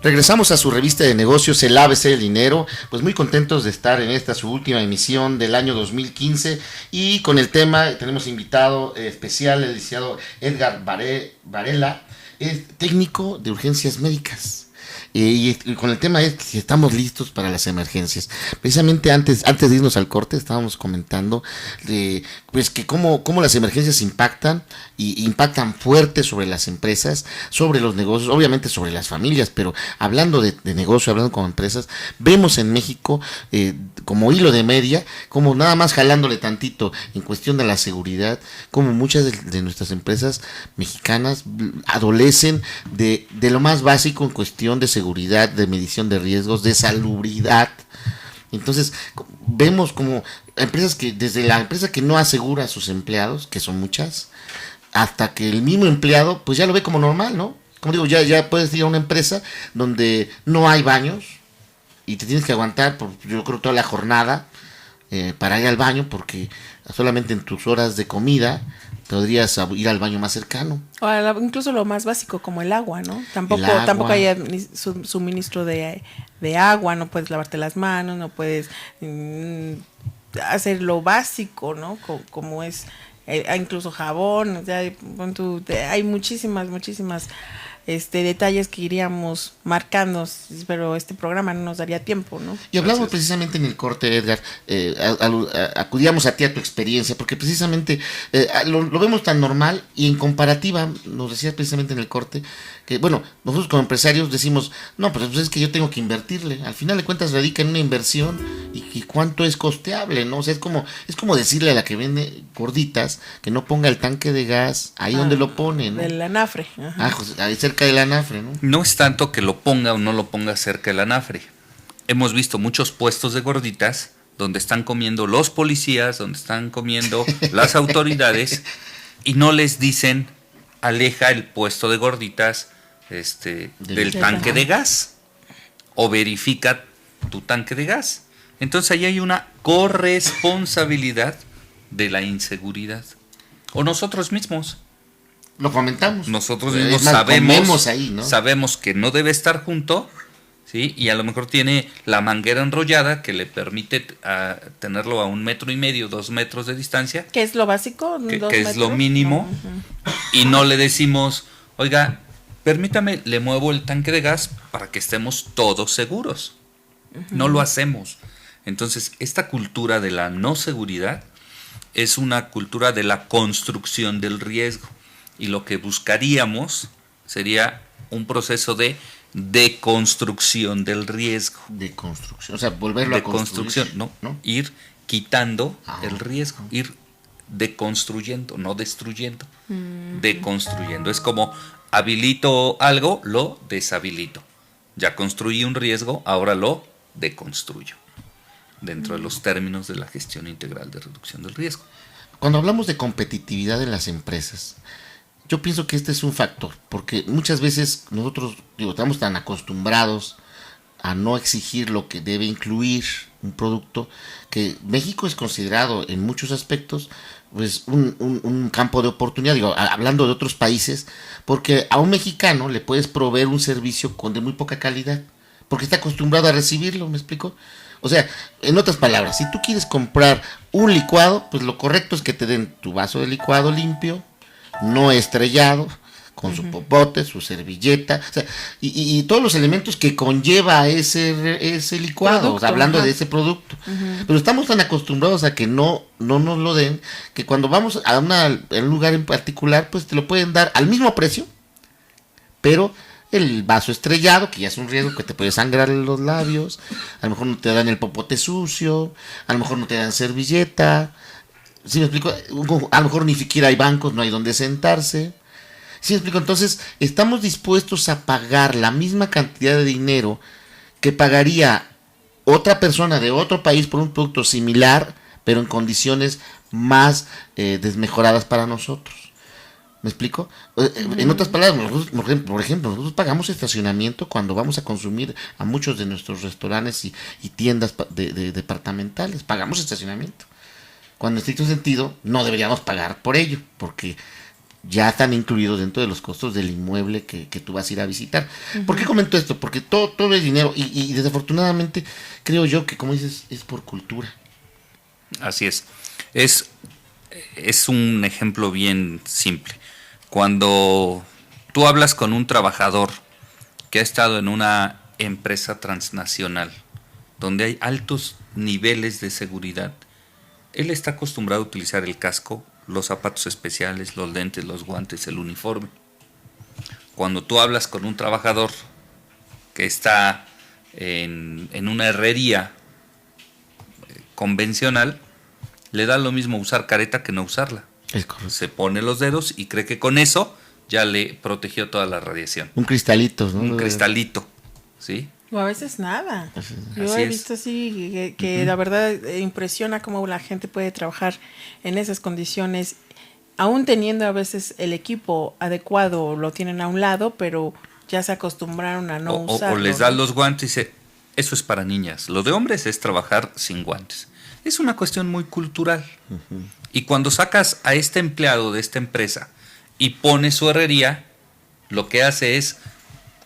Regresamos a su revista de negocios, el ABC del dinero, pues muy contentos de estar en esta su última emisión del año 2015 y con el tema tenemos invitado especial el licenciado Edgar Varela, es técnico de urgencias médicas. Y con el tema es si estamos listos para las emergencias. Precisamente antes de irnos al corte estábamos comentando pues que cómo las emergencias impactan y impactan fuerte sobre las empresas, sobre los negocios, obviamente sobre las familias, pero hablando de negocio, hablando con empresas, vemos en México como hilo de media, como nada más jalándole tantito en cuestión de la seguridad, como muchas de nuestras empresas mexicanas adolecen de lo más básico en cuestión de seguridad, de medición de riesgos, de salubridad. Entonces vemos como empresas que, desde la empresa que no asegura a sus empleados, que son muchas, hasta que el mismo empleado pues ya lo ve como normal, ¿no? Como digo, ya puedes ir a una empresa donde no hay baños y te tienes que aguantar por, yo creo, toda la jornada para ir al baño, porque solamente en tus horas de comida podrías ir al baño más cercano. O incluso lo más básico como el agua, ¿no? Tampoco hay suministro de agua, no puedes lavarte las manos, no puedes hacer lo básico, ¿no? Como es incluso jabón, o sea, hay muchísimas detalles que iríamos marcando, pero este programa no nos daría tiempo, ¿no? Y hablamos precisamente en el corte, Edgar, acudíamos a ti, a tu experiencia, porque precisamente lo vemos tan normal y en comparativa, nos decías precisamente en el corte, que bueno, nosotros como empresarios decimos, no, pero pues es que yo tengo que invertirle, al final de cuentas radica en una inversión y cuánto es costeable, ¿no? O sea, es como decirle a la que vende gorditas que no ponga el tanque de gas ahí donde lo pone, ¿no? Del anafre. Ahí cerca del anafre, ¿no? No es tanto que lo ponga o no lo ponga cerca del anafre. Hemos visto muchos puestos de gorditas donde están comiendo los policías, donde están comiendo las autoridades y no les dicen aleja el puesto de gorditas del tanque de gas o verifica tu tanque de gas. Entonces ahí hay una corresponsabilidad de la inseguridad. O nosotros mismos. Lo comentamos. Nosotros mismos ahí, ¿no? Sabemos que no debe estar junto, ¿sí? Y a lo mejor tiene la manguera enrollada que le permite tenerlo a 1,5 metros, 2 metros de distancia. ¿Qué es lo básico? Que es lo mínimo. No. Y no le decimos, oiga, permítame, le muevo el tanque de gas para que estemos todos seguros. No lo hacemos. Entonces, esta cultura de la no seguridad es una cultura de la construcción del riesgo. Y lo que buscaríamos sería un proceso de deconstrucción del riesgo. Deconstrucción, o sea, volverlo a construir. Deconstrucción, ¿no? Ir quitando el riesgo, ir deconstruyendo, no destruyendo, deconstruyendo. Es como habilito algo, lo deshabilito. Ya construí un riesgo, ahora lo deconstruyo. Dentro de los términos de la gestión integral de reducción del riesgo. Cuando hablamos de competitividad en las empresas, yo pienso que este es un factor, porque muchas veces nosotros estamos tan acostumbrados a no exigir lo que debe incluir un producto, que México es considerado en muchos aspectos pues un campo de oportunidad, hablando de otros países, porque a un mexicano le puedes proveer un servicio de muy poca calidad, porque está acostumbrado a recibirlo, ¿me explico? O sea, en otras palabras, si tú quieres comprar un licuado, pues lo correcto es que te den tu vaso de licuado limpio, no estrellado, con su popote, su servilleta, o sea, y todos los elementos que conlleva ese licuado, producto, o sea, hablando de ese producto. Pero estamos tan acostumbrados a que no nos lo den, que cuando vamos a un lugar en particular, pues te lo pueden dar al mismo precio, pero el vaso estrellado, que ya es un riesgo que te puede sangrar los labios, a lo mejor no te dan el popote sucio, a lo mejor no te dan servilleta, ¿sí me explico? A lo mejor ni siquiera hay bancos, no hay donde sentarse. ¿Sí me explico? Entonces, estamos dispuestos a pagar la misma cantidad de dinero que pagaría otra persona de otro país por un producto similar, pero en condiciones más desmejoradas para nosotros. ¿Me explico? En otras palabras, nosotros, por ejemplo, nosotros pagamos estacionamiento cuando vamos a consumir a muchos de nuestros restaurantes y tiendas departamentales. Pagamos estacionamiento. Cuando en estricto sentido no deberíamos pagar por ello, porque ya están incluidos dentro de los costos del inmueble que tú vas a ir a visitar. ¿Por qué comento esto? Porque todo es dinero y desafortunadamente creo yo que, como dices, es por cultura. Así es. Es un ejemplo bien simple. Cuando tú hablas con un trabajador que ha estado en una empresa transnacional, donde hay altos niveles de seguridad, él está acostumbrado a utilizar el casco, los zapatos especiales, los lentes, los guantes, el uniforme. Cuando tú hablas con un trabajador que está en una herrería convencional, le da lo mismo usar careta que no usarla. Es correcto. Se pone los dedos y cree que con eso ya le protegió toda la radiación. Un cristalito, ¿no? Un cristalito, ¿sí? O a veces nada. Yo Así he es. visto así que la verdad impresiona cómo la gente puede trabajar en esas condiciones, aún teniendo a veces el equipo adecuado, lo tienen a un lado, pero ya se acostumbraron a no usarlo. O les da los guantes y dice, eso es para niñas. Lo de hombres es trabajar sin guantes. Es una cuestión muy cultural. Y cuando sacas a este empleado de esta empresa y pone su herrería, lo que hace es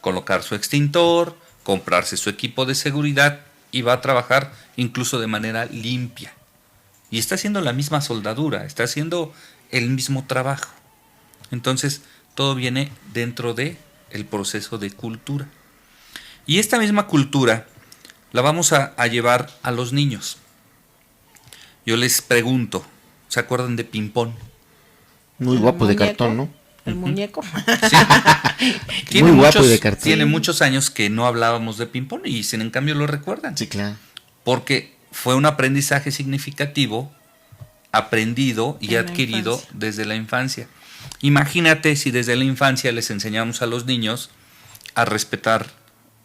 colocar su extintor, comprarse su equipo de seguridad y va a trabajar incluso de manera limpia. Y está haciendo la misma soldadura, está haciendo el mismo trabajo. Entonces, todo viene dentro de el proceso de cultura. Y esta misma cultura la vamos a llevar a los niños. Yo les pregunto, ¿se acuerdan de Pimpón? Muy guapo de cartón, ¿no? El muñeco. Sí. Muy guapo de cartón. Tiene muchos años que no hablábamos de Pimpón y sin en cambio lo recuerdan. Sí, claro. Porque fue un aprendizaje significativo, aprendido y adquirido desde la infancia. Imagínate si desde la infancia les enseñamos a los niños a respetar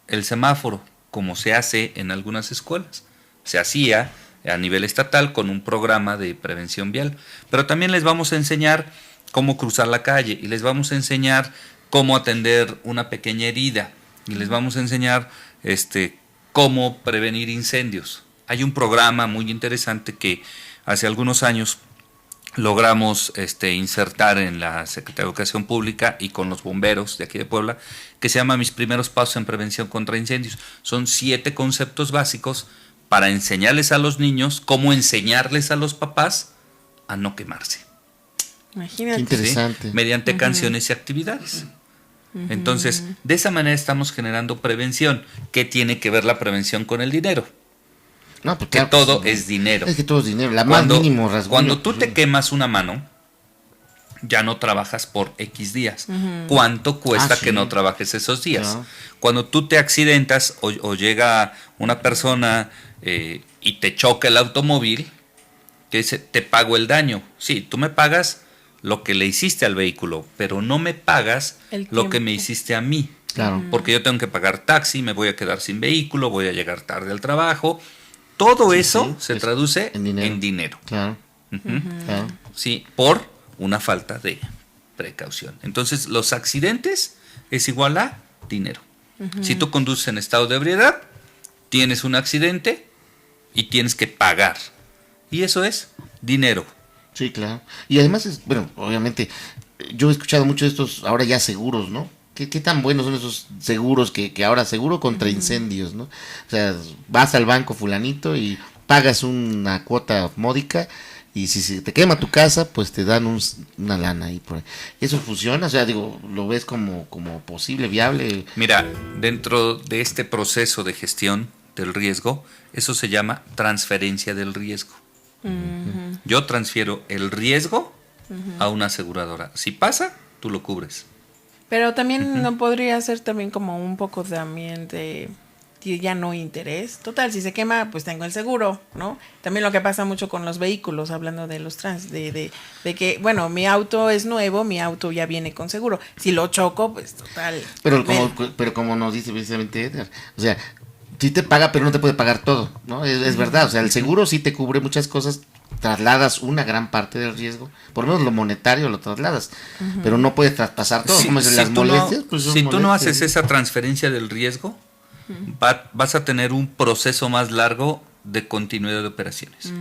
el semáforo, como se hace en algunas escuelas. Se hacía a nivel estatal con un programa de prevención vial, pero también les vamos a enseñar cómo cruzar la calle y les vamos a enseñar cómo atender una pequeña herida y les vamos a enseñar cómo prevenir incendios. Hay un programa muy interesante que hace algunos años logramos insertar en la Secretaría de Educación Pública y con los bomberos de aquí de Puebla, que se llama Mis primeros pasos en prevención contra incendios. Son 7 conceptos básicos para enseñarles a los niños cómo enseñarles a los papás a no quemarse. Imagínate. Qué interesante. ¿Sí? Mediante canciones y actividades. Entonces, de esa manera estamos generando prevención. ¿Qué tiene que ver la prevención con el dinero? No, pues Que claro, todo sí, es dinero. Es que todo es dinero. La más mínimo rasguño. Cuando tú te quemas una mano, ya no trabajas por X días. ¿Cuánto cuesta sí. que no trabajes esos días? Claro. Cuando tú te accidentas o llega una persona y te choca el automóvil, que dice, te pago el daño. Sí, tú me pagas lo que le hiciste al vehículo, pero no me pagas lo que me hiciste a mí. Claro. Porque yo tengo que pagar taxi, me voy a quedar sin vehículo, voy a llegar tarde al trabajo. Todo eso se traduce en dinero. Claro. Claro. Sí, por una falta de precaución. Entonces, los accidentes es igual a dinero. Si tú conduces en estado de ebriedad, tienes un accidente y tienes que pagar. Y eso es dinero. Sí, claro. Y además, bueno, obviamente, yo he escuchado mucho de estos ahora ya seguros, ¿no? ¿Qué tan buenos son esos seguros que ahora seguro contra incendios, ¿no? O sea, vas al banco fulanito y pagas una cuota módica y si se te quema tu casa, pues te dan una lana ahí por ahí. ¿Eso funciona? O sea, digo, ¿lo ves como posible, viable? Mira, dentro de este proceso de gestión del riesgo, eso se llama transferencia del riesgo. Yo transfiero el riesgo a una aseguradora. Si pasa, tú lo cubres. Pero también no podría ser también como un poco también de ya no interés. Total, si se quema, pues tengo el seguro, ¿no? También lo que pasa mucho con los vehículos, hablando de los de que, bueno, mi auto es nuevo, mi auto ya viene con seguro. Si lo choco, pues total. Pero como nos dice precisamente Edgar, o sea, sí te paga, pero no te puede pagar todo, ¿no? Es verdad, o sea, el seguro sí te cubre muchas cosas, trasladas una gran parte del riesgo, por lo menos lo monetario lo trasladas, pero no puedes traspasar todo, como es las molestias, pues son si tú no molestias. haces esa transferencia del riesgo, vas a tener un proceso más largo de continuidad de operaciones.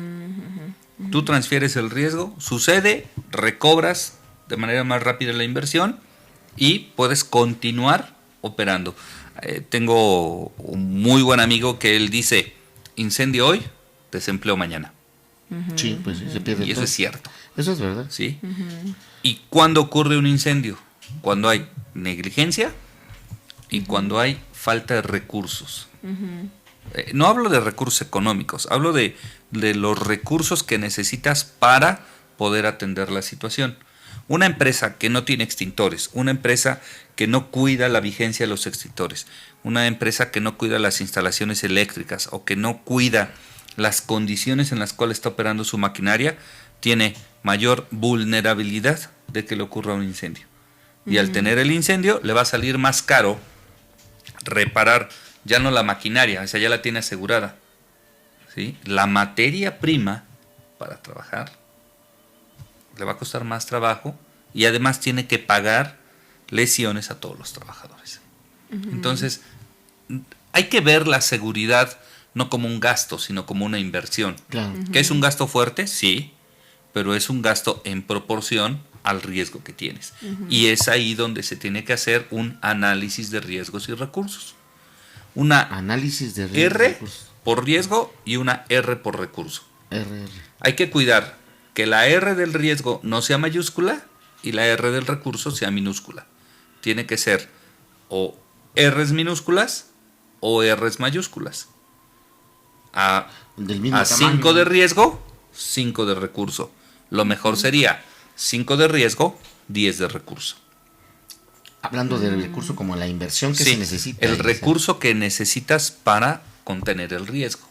Tú transfieres el riesgo, sucede, recobras de manera más rápida la inversión y puedes continuar operando. Tengo un muy buen amigo que él dice, incendio hoy, desempleo mañana. Sí, pues sí, se pierde Y eso todo. es cierto. Eso es verdad. ¿Sí? ¿Y cuándo ocurre un incendio? Cuando hay negligencia y cuando hay falta de recursos. No hablo de recursos económicos, hablo de los recursos que necesitas para poder atender la situación. Una empresa que no tiene extintores, una empresa que no cuida la vigencia de los extintores, una empresa que no cuida las instalaciones eléctricas o que no cuida las condiciones en las cuales está operando su maquinaria, tiene mayor vulnerabilidad de que le ocurra un incendio. Y al tener el incendio le va a salir más caro reparar ya no la maquinaria, o sea, ya la tiene asegurada, ¿sí? La materia prima para trabajar le va a costar más trabajo y además tiene que pagar lesiones a todos los trabajadores. Entonces, hay que ver la seguridad no como un gasto, sino como una inversión. Claro. ¿Que es un gasto fuerte? Sí, pero es un gasto en proporción al riesgo que tienes. Y es ahí donde se tiene que hacer un análisis de riesgos y recursos. Una Análisis de riesgo. R por riesgo y una R por recurso. RR. Hay que cuidar que la R del riesgo no sea mayúscula y la R del recurso sea minúscula. Tiene que ser o R's minúsculas o R's mayúsculas. Del mismo A tamaño. 5 de riesgo, 5 de recurso. Lo mejor sería 5 de riesgo, 10 de recurso. Hablando de recurso como la inversión que Sí, se necesita. el recurso que necesitas para contener el riesgo.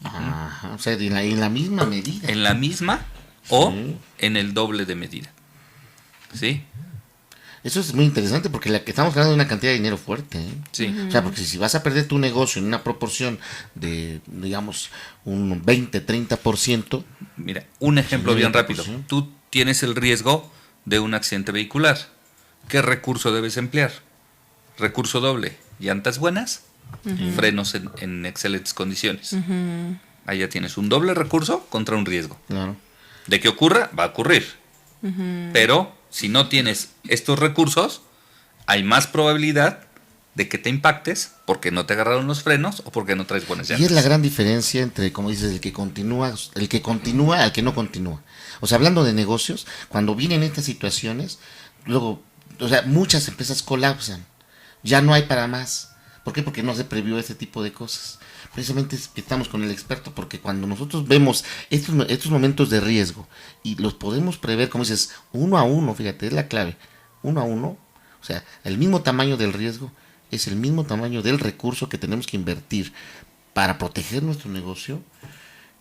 Ajá, o sea, en la misma medida. En la misma o Sí. en el doble de medida. ¿Sí? Eso es muy interesante porque la que estamos hablando de una cantidad de dinero fuerte. ¿Eh? Sí. O sea, porque si vas a perder tu negocio en una proporción de, digamos, un 20-30%. Mira, un ejemplo Sí, bien pues, rápido. sí. Tú tienes el riesgo de un accidente vehicular. ¿Qué recurso debes emplear? Recurso doble. Llantas buenas, frenos en excelentes condiciones. Ahí ya tienes un doble recurso contra un riesgo. Claro. De que ocurra, va a ocurrir. Pero si no tienes estos recursos, hay más probabilidad de que te impactes porque no te agarraron los frenos o porque no traes buenas Y llantas. es la gran diferencia entre, como dices, el que continúa al que no continúa. O sea, hablando de negocios, cuando vienen estas situaciones, luego, o sea, muchas empresas colapsan. Ya no hay para más. ¿Por qué? Porque no se previó ese tipo de cosas. Precisamente estamos con el experto, porque cuando nosotros vemos estos momentos de riesgo y los podemos prever, como dices, uno a uno, fíjate, es la clave, uno a uno, o sea, el mismo tamaño del riesgo es el mismo tamaño del recurso que tenemos que invertir para proteger nuestro negocio.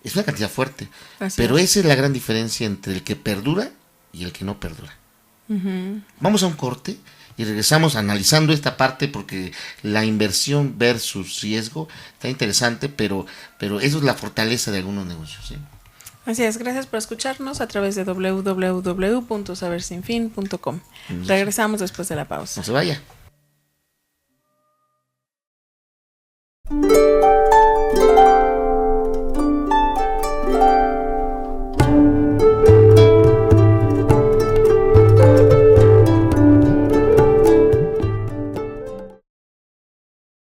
Es una cantidad fuerte, Así pero es. esa es la gran diferencia entre el que perdura y el que no perdura. Vamos a un corte y regresamos analizando esta parte porque la inversión versus riesgo está interesante, pero eso es la fortaleza de algunos negocios. ¿Sí? Así es, gracias por escucharnos a través de www.sabersinfin.com. Regresamos después de la pausa. No se vaya.